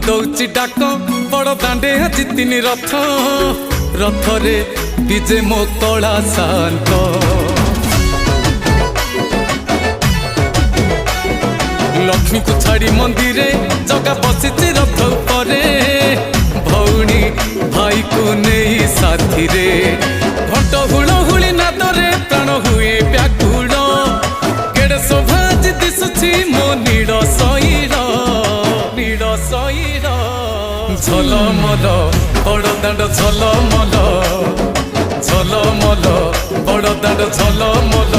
दौची डाक बड़ दांडे आज तीन रथ रथरे डीजे मो कला शांत लक्ष्मी को छाड़ी मंदिरे जगा बसिची रथ उपरे भौणी भाई को नहीं साथी रे घंट हुलहुली नादरे प्राण हुए व्याकुल केड़े शोभाज दिशुची मो नीड़ सईर झलमल बड़ दांड झलमल बड़ दांड झलमल